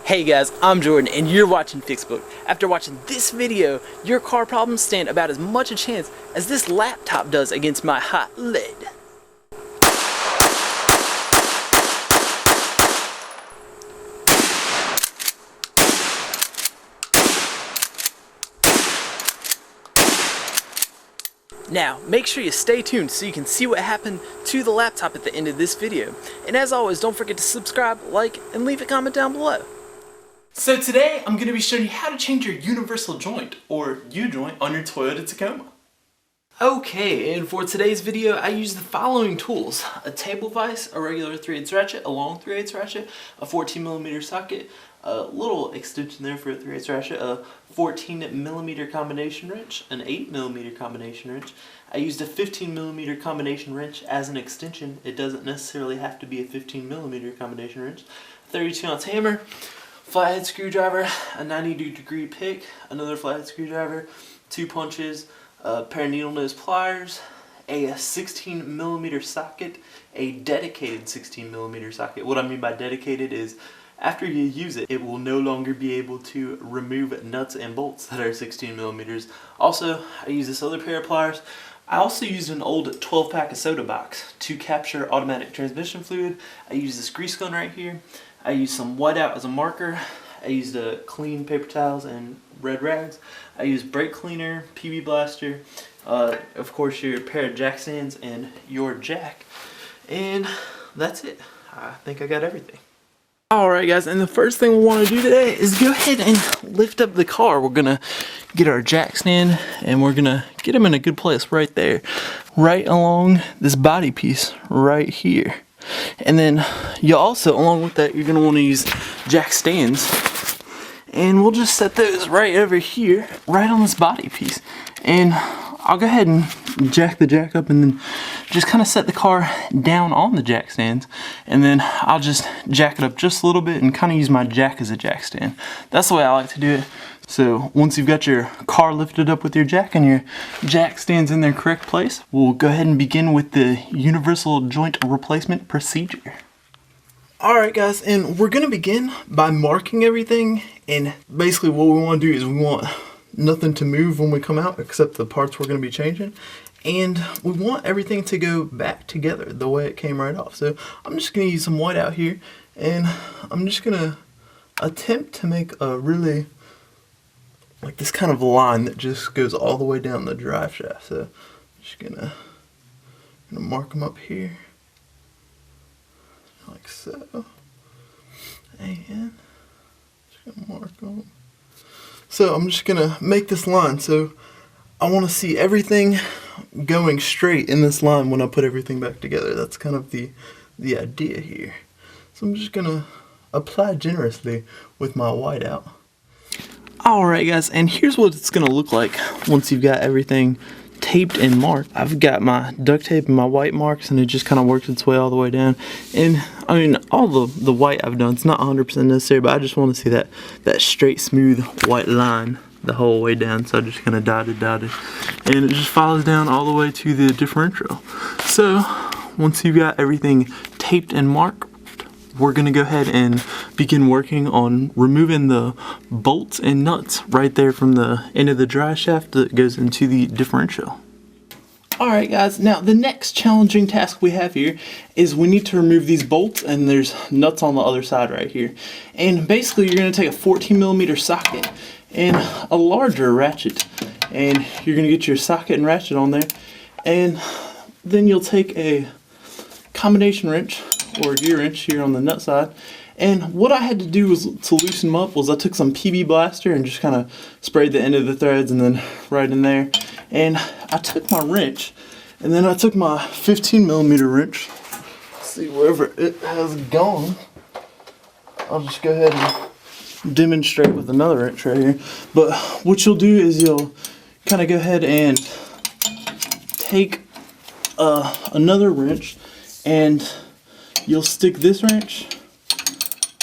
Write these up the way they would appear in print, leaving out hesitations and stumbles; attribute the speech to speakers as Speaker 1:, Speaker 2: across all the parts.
Speaker 1: Hey guys, I'm Jordan and you're watching Fixbook. After watching this video, your car problems stand about as much a chance as this laptop does against my hot lead. Now, make sure you stay tuned so you can see what happened to the laptop at the end of this video. And as always, don't forget to subscribe, like, and leave a comment down below. So today, I'm going to be showing you how to change your universal joint, or U-joint, on your Toyota Tacoma. Okay, and for today's video, I use the following tools: a table vise, a regular 3/8 ratchet, a long 3/8 ratchet, a 14mm socket, a little extension there for a 3/8 ratchet, a 14mm combination wrench, an 8mm combination wrench. I used a 15mm combination wrench as an extension. It doesn't necessarily have to be a 15mm combination wrench. 32-ounce hammer, flathead screwdriver, a 90-degree pick, another flathead screwdriver, 2 punches, a pair of needle nose pliers, a 16mm socket, a dedicated 16mm socket. What I mean by dedicated is after you use it, it will no longer be able to remove nuts and bolts that are 16mm. Also, I use this other pair of pliers. I also used an old 12-pack of soda box to capture automatic transmission fluid. I used this grease gun right here. I used some whiteout as a marker. I used clean paper towels and red rags. I used brake cleaner, PB blaster, of course your pair of jack stands and your jack. And that's it. I think I got everything. Alright guys, and the first thing we want to do today is go ahead and lift up the car. We're going to get our jack stand and we're going to get them in a good place right there. Right along this body piece right here. And then you also, along with that, you're going to want to use jack stands. And we'll just set those right over here, right on this body piece. And I'll go ahead and jack the jack up and then just kind of set the car down on the jack stands. And then I'll just jack it up just a little bit and kind of use my jack as a jack stand. That's the way I like to do it. So once you've got your car lifted up with your jack and your jack stands in their correct place, we'll go ahead and begin with the universal joint replacement procedure. Alright guys, and we're going to begin by marking everything, and basically what we want to do is we want nothing to move when we come out except the parts we're going to be changing, and we want everything to go back together the way it came right off. So I'm just going to use some white out here, and I'm just going to attempt to make a really like this kind of line that just goes all the way down the drive shaft. So I'm just gonna mark them up here like so, and just gonna mark them. So I'm just gonna make this line. So I want to see everything going straight in this line when I put everything back together. That's kind of the idea here. So I'm just gonna apply generously with my whiteout. Alright guys, and here's what it's going to look like once you've got everything taped and marked. I've got my duct tape and my white marks, and it just kind of worked its way all the way down. And I mean, all the white I've done, it's not 100% necessary, but I just want to see that straight, smooth white line the whole way down. So I just kind of dotted, and it just follows down all the way to the differential. So once you've got everything taped and marked, we're going to go ahead and begin working on removing the bolts and nuts right there from the end of the drive shaft that goes into the differential. Alright guys, now the next challenging task we have here is we need to remove these bolts, and there's nuts on the other side right here. And basically you're going to take a 14mm socket and a larger ratchet, and you're going to get your socket and ratchet on there, and then you'll take a combination wrench or a gear wrench here on the nut side. And what I had to do was to loosen them up was I took some PB blaster and just kind of sprayed the end of the threads and then right in there. And I took my wrench and then I took my 15mm wrench. See, wherever it has gone, I'll just go ahead and demonstrate with another wrench right here. But what you'll do is you'll kind of go ahead and take another wrench, and you'll stick this wrench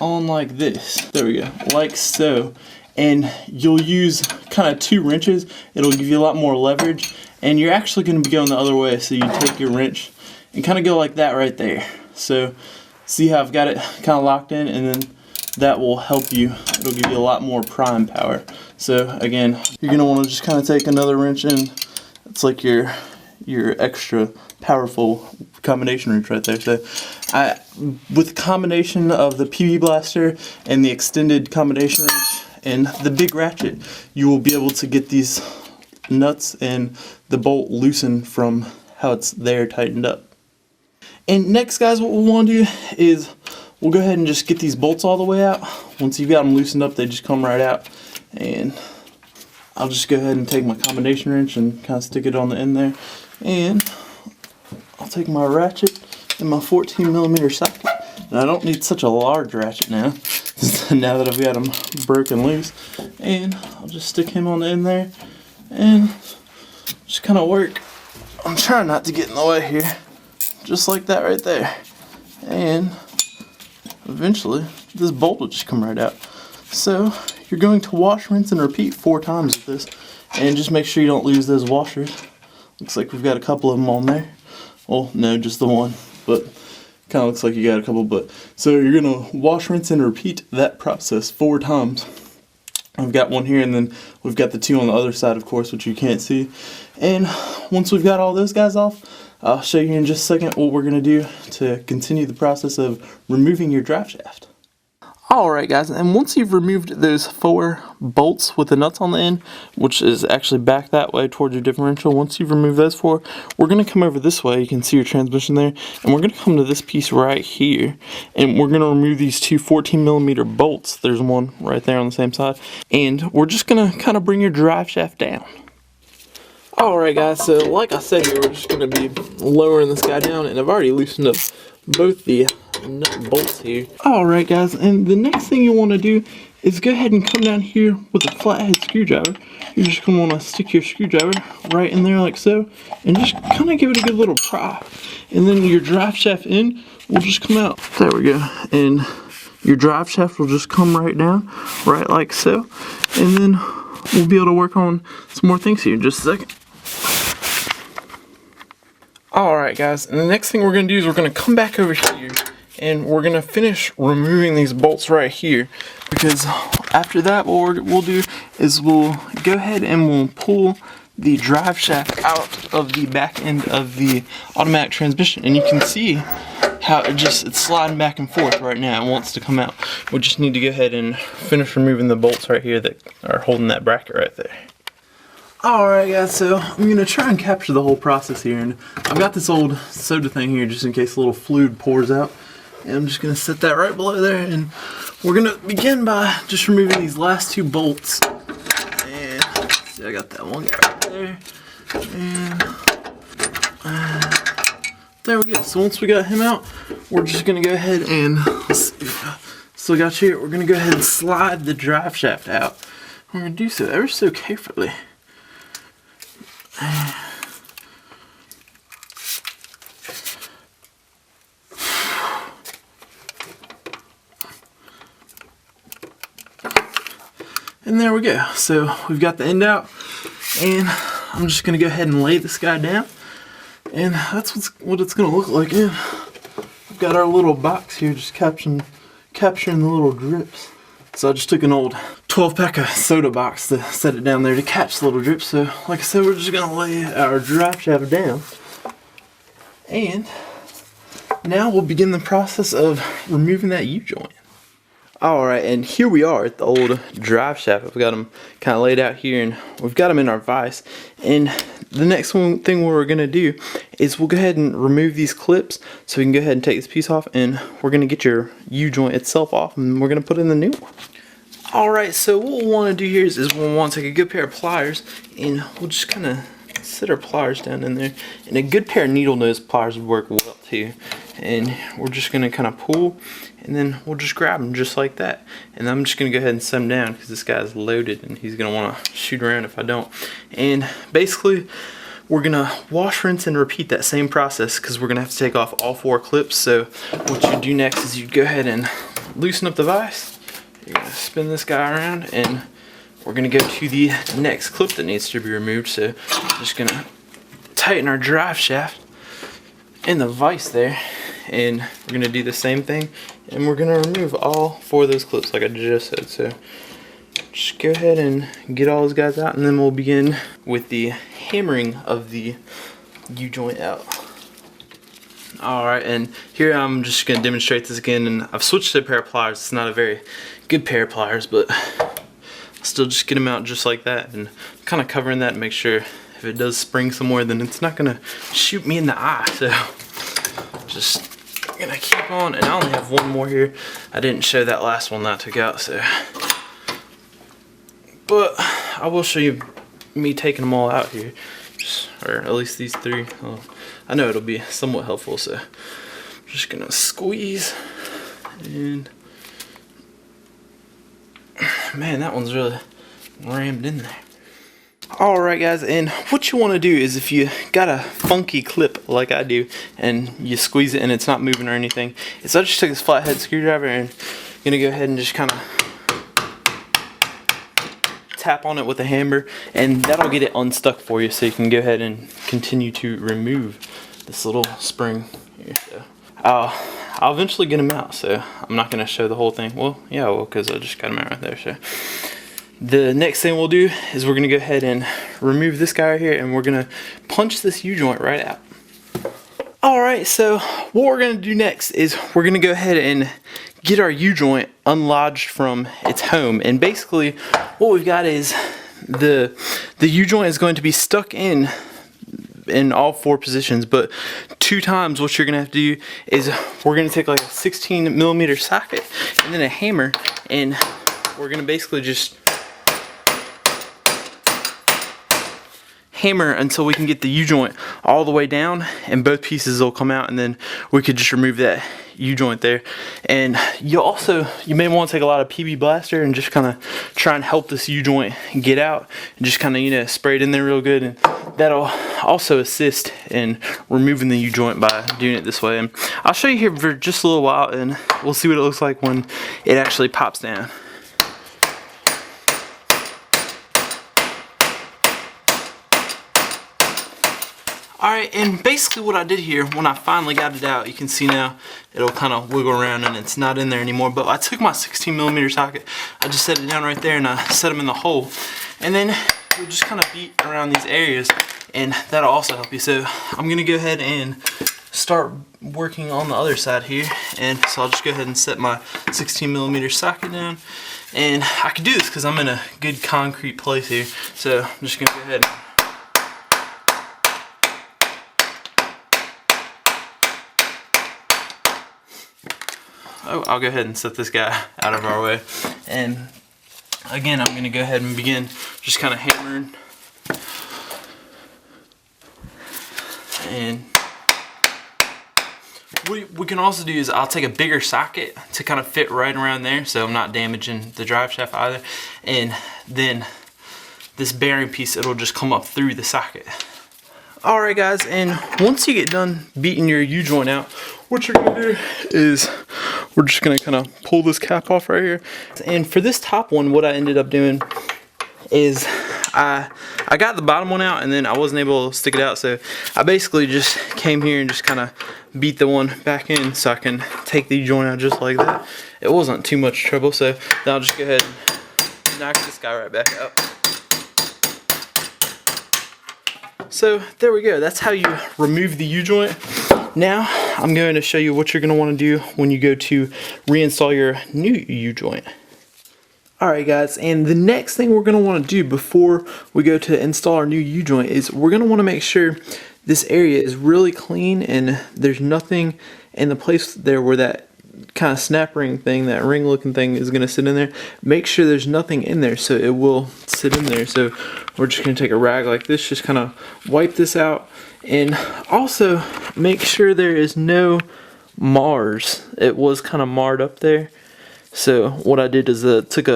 Speaker 1: on like this. There we go, like so. And you'll use kind of 2 wrenches. It'll give you a lot more leverage. And you're actually going to be going the other way. So you take your wrench and kind of go like that right there. So see how I've got it kind of locked in, and then
Speaker 2: that will help you. It'll give you a lot more prime power. So again, you're going to want to just kind of take another wrench in. It's like your extra powerful combination wrench right there. So with the combination of the PB blaster and the extended combination wrench and the big ratchet, you will be able to get these nuts and the bolt loosened from how it's there tightened up. And next, guys, what we'll want to do is we'll go ahead and just get these bolts all the way out. Once you've got them loosened up, they just come right out. And I'll just go ahead and take my combination wrench and kind of stick it on the end there. And I'll take my ratchet and my 14mm socket. And I don't need such a large ratchet now, now that I've got them broken loose. And I'll just stick him on the end there and just kind of work. I'm trying not to get in the way here. Just like that right there. And eventually this bolt will just come right out. So you're going to wash, rinse, and repeat 4 times with this. And just make sure you don't lose those washers. Looks like we've got a couple of them on there. Well, no, just the one. But kind of looks like you got a couple. But so you're going to wash, rinse, and repeat that process 4 times. I've got one here, and then we've got the 2 on the other side, of course, which you can't see. And once we've got all those guys off, I'll show you in just a second what we're going to do to continue the process of removing your drive shaft. Alright guys, and once you've removed those 4 bolts with the nuts on the end, which is actually back that way towards your differential, once you've removed those 4, we're going to come over this way. You can see your transmission there, and we're going to come to this piece right here, and we're going to remove these 2 14mm bolts. There's one right there on the same side, and we're just going to kind of bring your drive shaft down. Alright guys, so like I said here, we're just going to be lowering this guy down, and I've already loosened up both the nut bolts here. Alright guys, and the next thing you want to do is go ahead and come down here with a flathead screwdriver. You're just going to want to stick your screwdriver right in there like so, and just kind of give it a good little pry. And then your drive shaft end will just come out. There we go. And your drive shaft will just come right down, right like so. And then we'll be able to work on some more things here in just a second. Alright guys, and the next thing we're going to do is we're going to come back over here and we're going to finish removing these bolts right here, because after that what we'll do is we'll go ahead and we'll pull the drive shaft out of the back end of the automatic transmission, and you can see how it's sliding back and forth right now. It wants to come out. We just need to go ahead and finish removing the bolts right here that are holding that bracket right there. Alright guys, so I'm going to try and capture the whole process here, and I've got this old soda thing here just in case a little fluid pours out, and I'm just going to set that right below there, and we're going to begin by just removing these last 2 bolts. And see, I got that one guy right there, and there we go. So once we got him out, we're just going to go ahead and, still got you here, we're going to go ahead and slide the drive shaft out. We're going to do so ever so carefully. And there we go. So we've got the end out, and I'm just going to go ahead and lay this guy down, and that's what it's going to look like. And we've got our little box here just capturing the little drips. So I just took an old 12-pack of soda box to set it down there to catch the little drips. So like I said, we're just going to lay our drive shaft down, and now we'll begin the process of removing that U-joint. Alright, and here we are at the old drive shaft. We've got them kind of laid out here, and we've got them in our vise. And the next thing we're going to do is we'll go ahead and remove these clips, so we can go ahead and take this piece off, and we're going to get your U-joint itself off, and we're going to put in the new one. Alright, so what we'll want to do here is we'll want to take a good pair of pliers, and we'll just kind of set our pliers down in there. And a good pair of needle nose pliers would work well too. And we're just going to kind of pull, and then we'll just grab them just like that. And I'm just going to go ahead and set him down because this guy's loaded and he's going to want to shoot around if I don't. And basically we're going to wash, rinse, and repeat that same process because we're going to have to take off all 4 clips. So what you do next is you go ahead and loosen up the vise. You're going to spin this guy around, and we're going to go to the next clip that needs to be removed. So I'm just going to tighten our drive shaft in the vise there, and we're gonna do the same thing, and we're gonna remove all 4 of those clips like I just said. So just go ahead and get all those guys out, and then we'll begin with the hammering of the U-joint out. Alright, and here I'm just going to demonstrate this again, and I've switched to a pair of pliers. It's not a very good pair of pliers, but I'll still just get them out just like that, and kind of covering that to make sure if it does spring somewhere, then it's not going to shoot me in the eye. So just going to keep on, and I only have one more here. I didn't show that last one that I took out, so. But I will show you me taking them all out here, or at least these 3. I know it'll be somewhat helpful, so I'm just gonna squeeze, and man, that one's really rammed in there. Alright guys, and what you want to do is if you got a funky clip like I do and you squeeze it and it's not moving or anything, is I just took this flathead screwdriver and I'm gonna go ahead and just kind of tap on it with a hammer, and that'll get it unstuck for you, so you can go ahead and continue to remove this little spring here. So I'll eventually get them out, so I'm not going to show the whole thing. Well, yeah, well, because I just got them out right there. So the next thing we'll do is we're going to go ahead and remove this guy right here, and we're going to punch this U-joint right out. Alright, so what we're going to do next is we're going to go ahead and get our U-joint unlodged from its home. And basically what we've got is the U-joint is going to be stuck in all 4 positions, but 2 times what you're going to have to do is we're going to take like a 16mm socket and then a hammer, and we're going to basically just hammer until we can get the U-joint all the way down, and both pieces will come out, and then we could just remove that U-joint there. And you may want to take a lot of PB Blaster and just kind of try and help this U-joint get out, and just kind of, you know, spray it in there real good, and that'll also assist in removing the U-joint by doing it this way. And I'll show you here for just a little while, and we'll see what it looks like when it actually pops down. Alright, and basically what I did here, when I finally got it out, you can see now it'll kind of wiggle around and it's not in there anymore. But I took my 16mm socket, I just set it down right there, and I set them in the hole. And then we'll just kind of beat around these areas, and that'll also help you. So I'm going to go ahead and start working on the other side here. And so I'll just go ahead and set my 16mm socket down. And I can do this because I'm in a good concrete place here. So I'm just going to go ahead and I'll go ahead and set this guy out of our way. And again, I'm going to go ahead and begin just kind of hammering. And what we can also do is I'll take a bigger socket to kind of fit right around there, so I'm not damaging the drive shaft either. And then this bearing piece, it'll just come up through the socket. Alright guys, and once you get done beating your U-joint out, what you're going to do is we're just going to kind of pull this cap off right here. And for this top one, what I ended up doing is I got the bottom one out, and then I wasn't able to stick it out, so I basically just came here and just kind of beat the one back in so I can take the joint out just like that. It wasn't too much trouble, so then I'll just go ahead and knock this guy right back out. So there we go, that's how you remove the U-joint. Now I'm going to show you what you're going to want to do when you go to reinstall your new U-joint. Alright guys, and the next thing we're going to want to do before we go to install our new U-joint is we're going to want to make sure this area is really clean and there's nothing in the place there where that kind of snap ring thing, that ring looking thing is going to sit in there. Make sure there's nothing in there so it will sit in there. So we're just going to take a rag like this, just kind of wipe this out, and also make sure there is no mars. It was kind of marred up there. So what I did is I took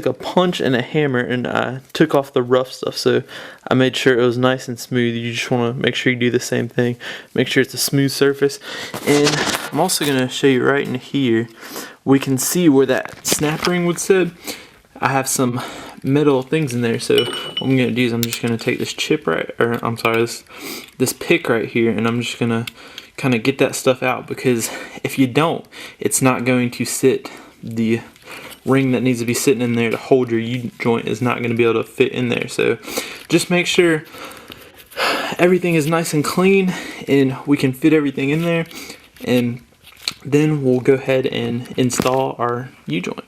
Speaker 2: a punch and a hammer and I took off the rough stuff, so I made sure it was nice and smooth. You just want to make sure you do the same thing. Make sure it's a smooth surface. And I'm also going to show you right in here, we can see where that snap ring would sit. I have some metal things in there, so what I'm going to do is I'm just going to take this chip this pick right here, and I'm just going to
Speaker 1: kind of get that stuff out, because if you don't, it's not going to sit. The ring that needs to be sitting in there to hold your U-joint is not going to be able to fit in there. So just make sure everything is nice and clean and we can fit everything in there, and then we'll go ahead and install our U-joint.